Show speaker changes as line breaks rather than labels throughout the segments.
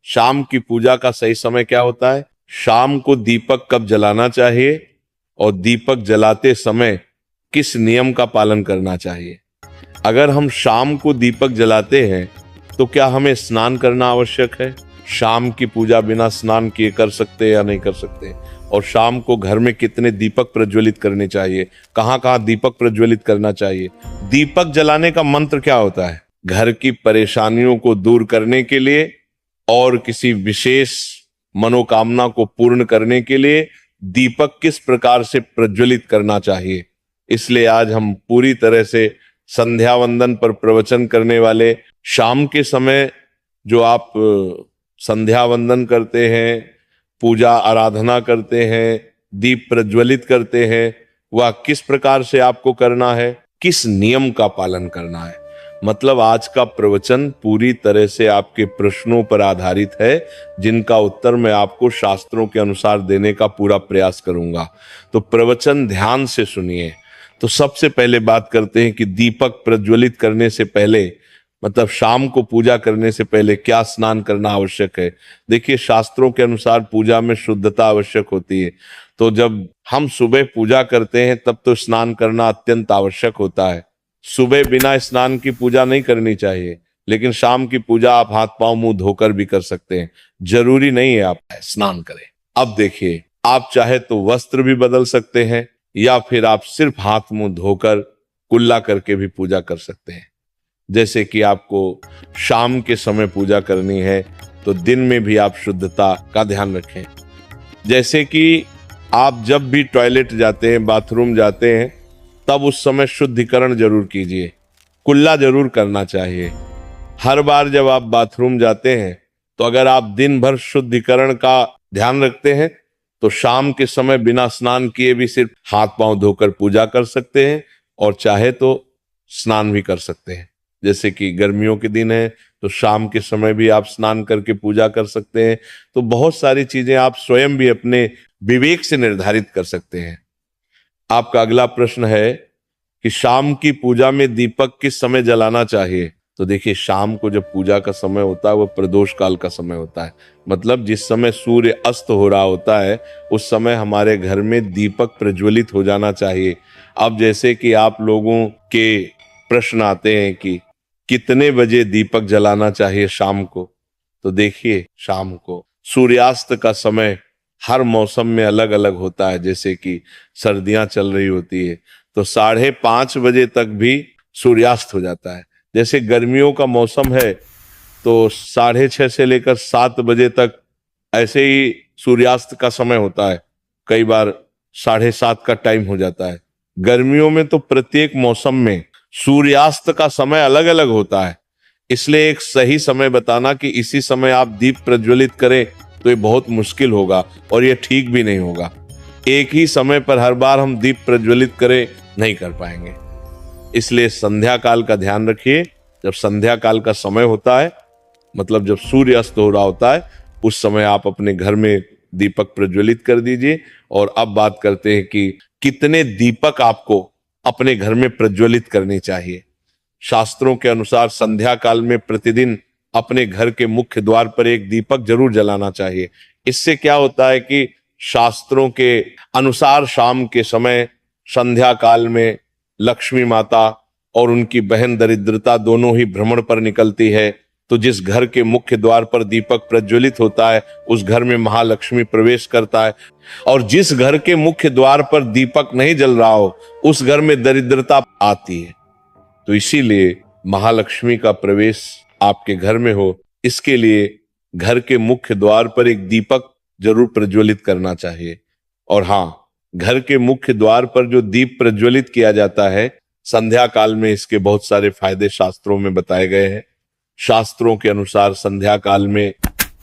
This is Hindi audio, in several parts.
शाम की पूजा का सही समय क्या होता है, शाम को दीपक कब जलाना चाहिए और दीपक जलाते समय किस नियम का पालन करना चाहिए। अगर हम शाम को दीपक जलाते हैं तो क्या हमें स्नान करना आवश्यक है? शाम की पूजा बिना स्नान किए कर सकते या नहीं कर सकते? और शाम को घर में कितने दीपक प्रज्वलित करने चाहिए, कहाँ कहाँ दीपक प्रज्वलित करना चाहिए? दीपक जलाने का मंत्र क्या होता है? घर की परेशानियों को दूर करने के लिए और किसी विशेष मनोकामना को पूर्ण करने के लिए दीपक किस प्रकार से प्रज्वलित करना चाहिए। इसलिए आज हम पूरी तरह से संध्या वंदन पर प्रवचन करने वाले, शाम के समय जो आप संध्या वंदन करते हैं, पूजा आराधना करते हैं, दीप प्रज्वलित करते हैं, वह किस प्रकार से आपको करना है, किस नियम का पालन करना है। मतलब आज का प्रवचन पूरी तरह से आपके प्रश्नों पर आधारित है, जिनका उत्तर मैं आपको शास्त्रों के अनुसार देने का पूरा प्रयास करूंगा। तो प्रवचन ध्यान से सुनिए। तो सबसे पहले बात करते हैं कि दीपक प्रज्वलित करने से पहले, मतलब शाम को पूजा करने से पहले क्या स्नान करना आवश्यक है। देखिए, शास्त्रों के अनुसार पूजा में शुद्धता आवश्यक होती है। तो जब हम सुबह पूजा करते हैं तब तो स्नान करना अत्यंत आवश्यक होता है। सुबह बिना स्नान की पूजा नहीं करनी चाहिए, लेकिन शाम की पूजा आप हाथ पांव मुंह धोकर भी कर सकते हैं, जरूरी नहीं है आप स्नान करें। अब देखिए, आप चाहे तो वस्त्र भी बदल सकते हैं या फिर आप सिर्फ हाथ मुंह धोकर कुल्ला करके भी पूजा कर सकते हैं। जैसे कि आपको शाम के समय पूजा करनी है तो दिन में भी आप शुद्धता का ध्यान रखें। जैसे कि आप जब भी टॉयलेट जाते हैं, बाथरूम जाते हैं, तब उस समय शुद्धिकरण जरूर कीजिए, कुल्ला जरूर करना चाहिए। हर बार जब आप बाथरूम जाते हैं तो अगर आप दिन भर शुद्धिकरण का ध्यान रखते हैं तो शाम के समय बिना स्नान किए भी सिर्फ हाथ पांव धोकर पूजा कर सकते हैं, और चाहे तो स्नान भी कर सकते हैं। जैसे कि गर्मियों के दिन है तो शाम के समय भी आप स्नान करके पूजा कर सकते हैं। तो बहुत सारी चीजें आप स्वयं भी अपने विवेक से निर्धारित कर सकते हैं। आपका अगला प्रश्न है कि शाम की पूजा में दीपक किस समय जलाना चाहिए। तो देखिए, शाम को जब पूजा का समय होता है वह प्रदोष काल का समय होता है, मतलब जिस समय सूर्य अस्त हो रहा होता है उस समय हमारे घर में दीपक प्रज्वलित हो जाना चाहिए। अब जैसे कि आप लोगों के प्रश्न आते हैं कि कितने बजे दीपक जलाना चाहिए शाम को, तो देखिए, शाम को सूर्यास्त का समय हर मौसम में अलग अलग होता है। जैसे कि सर्दियां चल रही होती है तो 5:30 बजे तक भी सूर्यास्त हो जाता है। जैसे गर्मियों का मौसम है तो 6:30 से लेकर 7 बजे तक ऐसे ही सूर्यास्त का समय होता है, कई बार 7:30 का टाइम हो जाता है। गर्मियों में तो प्रत्येक मौसम में सूर्यास्त का समय अलग अलग होता है, इसलिए एक सही समय बताना कि इसी समय आप दीप प्रज्वलित करें तो ये बहुत मुश्किल होगा और ये ठीक भी नहीं होगा। एक ही समय पर हर बार हम दीप प्रज्वलित करें नहीं कर पाएंगे, इसलिए संध्या काल का ध्यान रखिए। जब संध्या काल का समय होता है, मतलब जब सूर्य अस्त हो रहा होता है, उस समय आप अपने घर में दीपक प्रज्वलित कर दीजिए। और अब बात करते हैं कि कितने दीपक आपको अपने घर में प्रज्वलित करनी चाहिए। शास्त्रों के अनुसार संध्या काल में प्रतिदिन अपने घर के मुख्य द्वार पर एक दीपक जरूर जलाना चाहिए। इससे क्या होता है कि शास्त्रों के अनुसार शाम के समय संध्या काल में लक्ष्मी माता और उनकी बहन दरिद्रता दोनों ही भ्रमण पर निकलती है। तो जिस घर के मुख्य द्वार पर दीपक प्रज्वलित होता है उस घर में महालक्ष्मी प्रवेश करता है, और जिस घर के मुख्य द्वार पर दीपक नहीं जल रहा हो उस घर में दरिद्रता आती है। तो इसीलिए महालक्ष्मी का प्रवेश आपके घर में हो, इसके लिए घर के मुख्य द्वार पर एक दीपक जरूर प्रज्वलित करना चाहिए। और हाँ, घर के मुख्य द्वार पर जो दीप प्रज्वलित किया जाता है संध्या काल में, इसके बहुत सारे फायदे शास्त्रों में बताए गए हैं। शास्त्रों के अनुसार संध्या काल में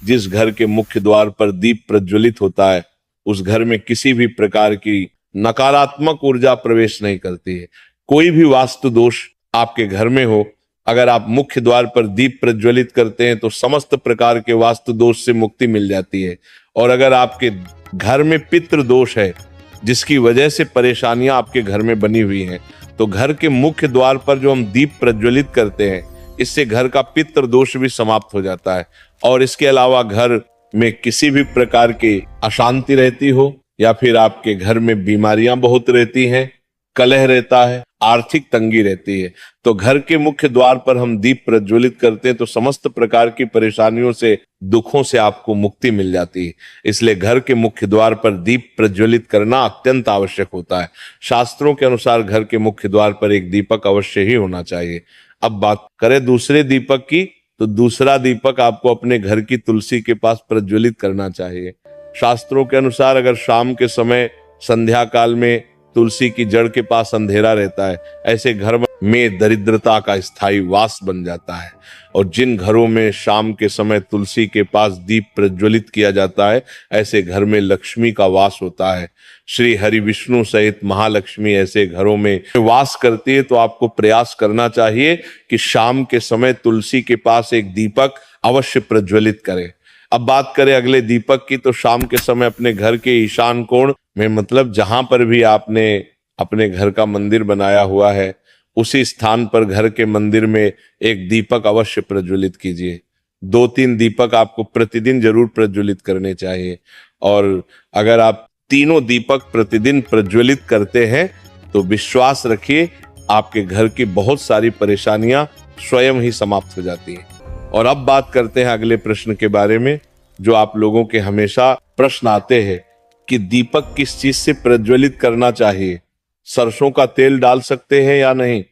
जिस घर के मुख्य द्वार पर दीप प्रज्वलित होता है उस घर में किसी भी प्रकार की नकारात्मक ऊर्जा प्रवेश नहीं करती है। कोई भी वास्तु दोष आपके घर में हो, अगर आप मुख्य द्वार पर दीप प्रज्वलित करते हैं तो समस्त प्रकार के वास्तु दोष से मुक्ति मिल जाती है। और अगर आपके घर में पितृ दोष है जिसकी वजह से परेशानियां आपके घर में बनी हुई हैं, तो घर के मुख्य द्वार पर जो हम दीप प्रज्वलित करते हैं इससे घर का पितृ दोष भी समाप्त हो जाता है। और इसके अलावा घर में किसी भी प्रकार की अशांति रहती हो या फिर आपके घर में बीमारियां बहुत रहती हैं, कलह रहता है, आर्थिक तंगी रहती है, तो घर के मुख्य द्वार पर हम दीप प्रज्वलित करते हैं तो समस्त प्रकार की परेशानियों से, दुखों से आपको मुक्ति मिल जाती है। इसलिए घर के मुख्य द्वार पर दीप प्रज्वलित करना अत्यंत आवश्यक होता है। शास्त्रों के अनुसार घर के मुख्य द्वार पर एक दीपक अवश्य ही होना चाहिए। अब बात करें दूसरे दीपक की, तो दूसरा दीपक आपको अपने घर की तुलसी के पास प्रज्वलित करना चाहिए। शास्त्रों के अनुसार अगर शाम के समय संध्या काल में तुलसी की जड़ के पास अंधेरा रहता है, ऐसे घर में दरिद्रता का स्थायी वास बन जाता है। और जिन घरों में शाम के समय तुलसी के पास दीप प्रज्वलित किया जाता है, ऐसे घर में लक्ष्मी का वास होता है। श्री हरि विष्णु सहित महालक्ष्मी ऐसे घरों में वास करती है। तो आपको प्रयास करना चाहिए कि शाम के समय तुलसी के पास एक दीपक अवश्य प्रज्वलित करें। अब बात करें अगले दीपक की, तो शाम के समय अपने घर के ईशान कोण में, मतलब जहां पर भी आपने अपने घर का मंदिर बनाया हुआ है, उसी स्थान पर घर के मंदिर में एक दीपक अवश्य प्रज्वलित कीजिए। 2-3 दीपक आपको प्रतिदिन जरूर प्रज्वलित करने चाहिए। और अगर आप तीनों दीपक प्रतिदिन प्रज्वलित करते हैं तो विश्वास रखिए आपके घर की बहुत सारी परेशानियां स्वयं ही समाप्त हो जाती हैं। और अब बात करते हैं अगले प्रश्न के बारे में, जो आप लोगों के हमेशा प्रश्न आते हैं कि दीपक किस चीज से प्रज्वलित करना चाहिए। सरसों का तेल डाल सकते हैं या नहीं,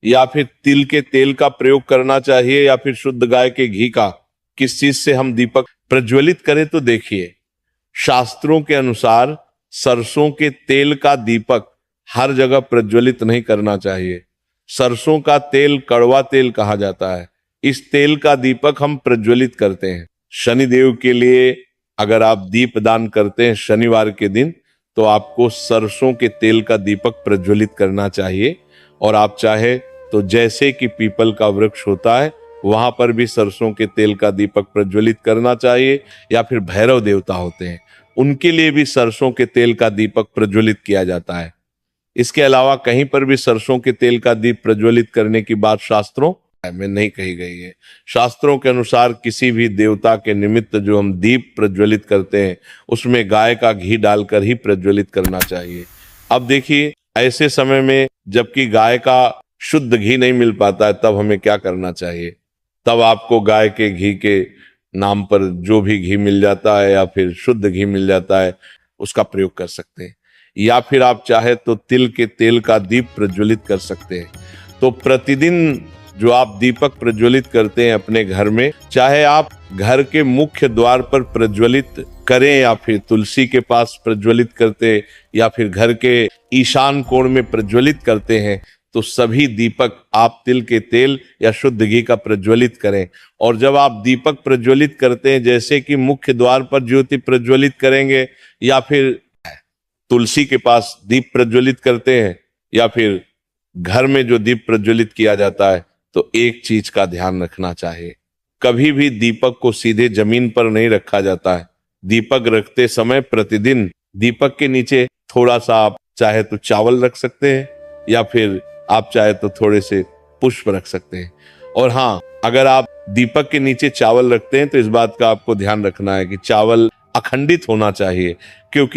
या फिर तिल के तेल का प्रयोग करना चाहिए, या फिर शुद्ध गाय के घी का, किस चीज से हम दीपक प्रज्वलित करें। तो देखिए, शास्त्रों के अनुसार सरसों के तेल का दीपक हर जगह प्रज्वलित नहीं करना चाहिए। सरसों का तेल कड़वा तेल कहा जाता है। इस तेल का दीपक हम प्रज्वलित करते हैं शनिदेव के लिए। अगर आप दीप दान करते हैं शनिवार के दिन, तो आपको सरसों के तेल का दीपक प्रज्वलित करना चाहिए। और आप चाहे तो जैसे कि पीपल का वृक्ष होता है, वहां पर भी सरसों के तेल का दीपक प्रज्वलित करना चाहिए। या फिर भैरव देवता होते हैं, उनके लिए भी सरसों के तेल का दीपक प्रज्वलित किया जाता है। इसके अलावा कहीं पर भी सरसों के तेल का दीप प्रज्वलित करने की बात शास्त्रों में नहीं कही गई है। शास्त्रों के अनुसार किसी भी देवता के निमित्त जो हम दीप प्रज्वलित करते हैं, उसमें गाय का घी डालकर ही प्रज्वलित करना चाहिए। अब देखिए, ऐसे समय में जबकि गाय का शुद्ध घी नहीं मिल पाता है, तब हमें क्या करना चाहिए। तब आपको गाय के घी के नाम पर जो भी घी मिल जाता है या फिर शुद्ध घी मिल जाता है, उसका प्रयोग कर सकते हैं। या फिर आप चाहे तो तिल के तेल का दीप प्रज्वलित कर सकते हैं। तो प्रतिदिन जो आप दीपक प्रज्वलित करते हैं अपने घर में, चाहे आप घर के मुख्य द्वार पर प्रज्वलित करें या फिर तुलसी के पास प्रज्वलित करते या फिर घर के ईशान कोण में प्रज्वलित करते हैं, तो सभी दीपक आप तिल के तेल या शुद्ध घी का प्रज्वलित करें। और जब आप दीपक प्रज्वलित करते हैं, जैसे कि मुख्य द्वार पर ज्योति प्रज्वलित करेंगे या फिर तुलसी के पास दीप प्रज्वलित करते हैं या फिर घर में जो दीप प्रज्वलित किया जाता है, तो एक चीज का ध्यान रखना चाहिए, कभी भी दीपक को सीधे जमीन पर नहीं रखा जाता है। दीपक रखते समय प्रतिदिन दीपक के नीचे थोड़ा सा आप चाहे तो चावल रख सकते हैं या फिर आप चाहे तो थोड़े से पुष्प रख सकते हैं। और हाँ, अगर आप दीपक के नीचे चावल रखते हैं तो इस बात का आपको ध्यान रखना है कि चावल अखंडित होना चाहिए, क्योंकि